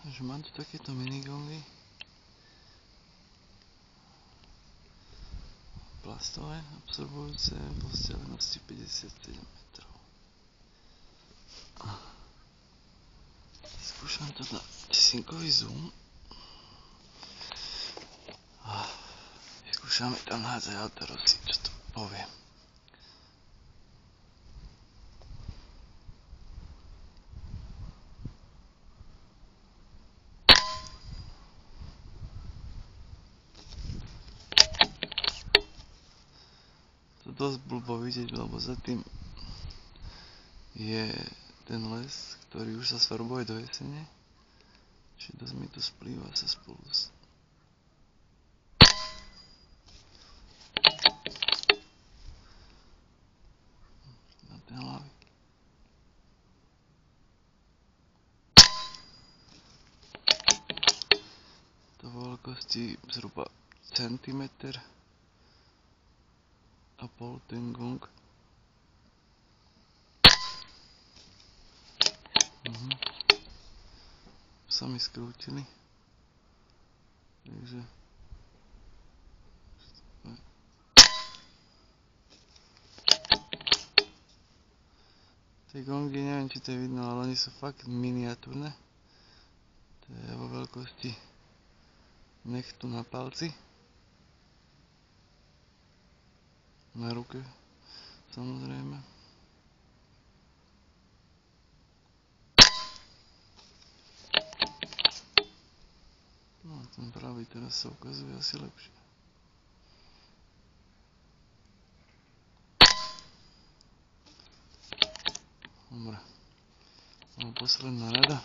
Takže mám tu takéto minigongy. Plastové, absorbujúce, po vzdialenosti 57 metrov. Skúšam to na tisinkový zoom. Skúšame tam hádzať Altarosi, čo to poviem. To dosť blbo vidieť, lebo za tým je ten les, ktorý už sa sfarbuje do jesene. Čiže dosť mi to splýva sa spolu na ten hlavy. To vo veľkosti zhruba centimeter a pol ten gong. Sa mi skrútili. Takže tie gongy, neviem či to je vidno, ale oni sú fakt miniatúrne. To je vo veľkosti nechtu na palci. Na ruke, samozrejme. No a ten pravý teraz sa ukazuje asi lepšie. Dobre. Posledná rada.